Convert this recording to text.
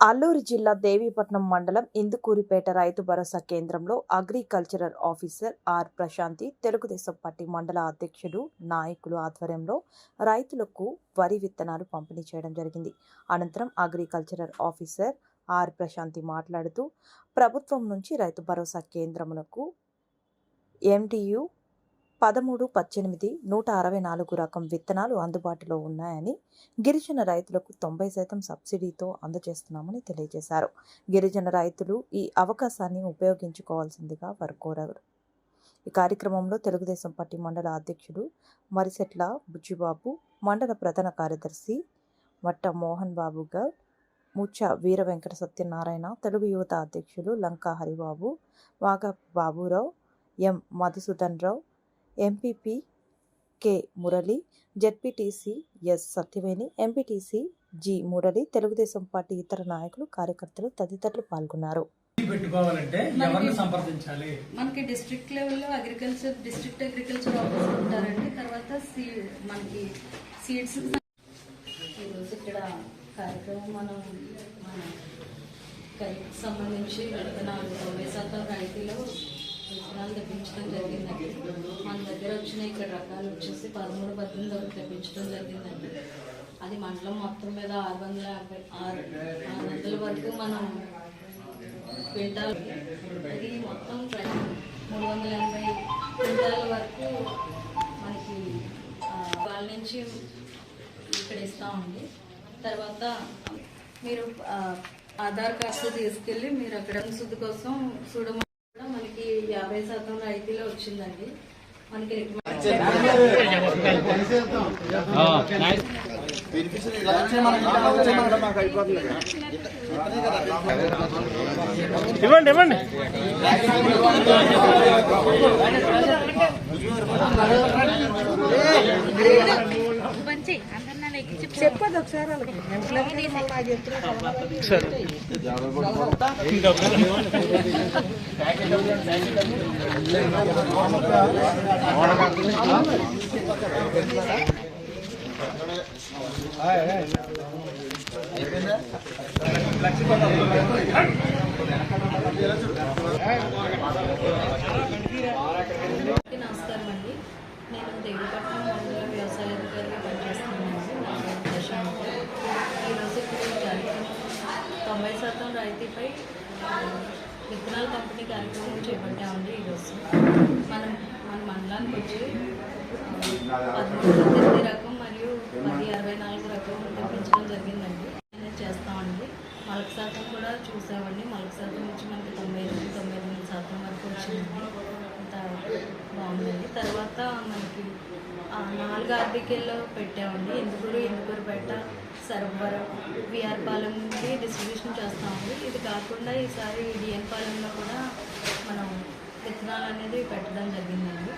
అల్లూరు జిల్లా దేవీపట్నం మండలం ఇందుకూరిపేట రైతు భరోసా కేంద్రంలో agricultural officer R Prashanti, Telugu Desam party మండల అధ్యక్షుడు, నాయకులు ఆధ్వర్యంలో రైతులకు వరి విత్తనాలు పంపిణీ చేయడం జరిగింది. అనంతరం అగ్రికల్చరల్ ఆఫీసర్ ఆర్ ప్రశాంతి మాట్లాడుతూ, ప్రభుత్వం నుంచి రైతు భరోసా కేంద్రములకు MDU 13-18 164 రకం విత్తనాలు అందుబాటులో ఉన్నాయని, గిరిజన రైతులకు 90% సబ్సిడీతో అందజేస్తున్నామని తెలియజేశారు. గిరిజన రైతులు ఈ అవకాశాన్ని ఉపయోగించుకోవాల్సిందిగా వారు కోరారు. ఈ కార్యక్రమంలో తెలుగుదేశం పార్టీ మండల అధ్యక్షుడు మరిసెట్ల బుచ్చిబాబు, మండల ప్రధాన కార్యదర్శి మట్ట మోహన్ బాబు గౌడ్, ముచ్చ వీర వెంకట సత్యనారాయణ, తెలుగు యువత అధ్యక్షులు Lanka Haribabu, Vaga Baburao, M Madhusudan Rao, MPP K Murali, ZPTC S Satyaveni, MPTC G Murali, Telugudesam party ఇతర నాయకులు, కార్యకర్తలు తదితరులు పాల్గొన్నారు. మనకి డిస్ట్రిక్ట్ లెవెల్లో డిస్ట్రిక్ట్ అగ్రికల్చర్ ఆఫీసర్ ఉంటారండి. తర్వాత మనకి సీడ్స్ ఈరోజు ఇక్కడ కార్యక్రమం మన సంబంధించి విత్తనాలు 90% రైతులు విత్తనాలు తెప్పించడం జరిగిందండి. మన దగ్గర వచ్చిన ఇక్కడ రకాలు వచ్చేసి 13-18 వరకు తెప్పించడం జరిగిందండి. అది మండలం మొత్తం మీద 600 వరకు మనం క్వింటాల్, అది మొత్తం 380 క్వింటాల వరకు మనకి వాళ్ళ నుంచి ఇక్కడ ఇస్తామండి. తర్వాత మీరు ఆధార్ కార్డు తీసుకెళ్ళి మీరు అక్కడ శుద్ధి కోసం చూడమని మనకి 50% రైతులో వచ్చిందండి. మనకి ఇవ్వండి చెప్పదు ఒకసారి నమస్కారం అండి. నేను దేవీపట్నం మండల వ్యవసాయ అధికారిగా పనిచేస్తున్నాను. ఈరోజు ఇప్పుడు కార్యక్రమం 90% రైతుపై విత్తనాల పంపిణీ కార్యక్రమం చేపట్టామండి. ఈరోజు మన మండలానికి వచ్చి 13-18 రకం మరియు 10-64 రకం తెప్పించడం జరిగిందండి. అనేది చేస్తామండి. మొలక శాతం కూడా చూసామండి. మొలక శాతం నుంచి మనకి 98-99% వరకు వచ్చిందండి. అంత బాగుందండి. తర్వాత మనకి 4 ఆర్బికేల్లో పెట్టామండి. ఇందుకూరిపేట, సర్వరం, విఆర్ పాలెంకి డిస్ట్రిబ్యూషన్ చేస్తామండి. ఇది కాకుండా ఈసారి డిఎన్ పాలెంలో కూడా మనం విత్తనాలు అనేది పెట్టడం జరిగిందండి.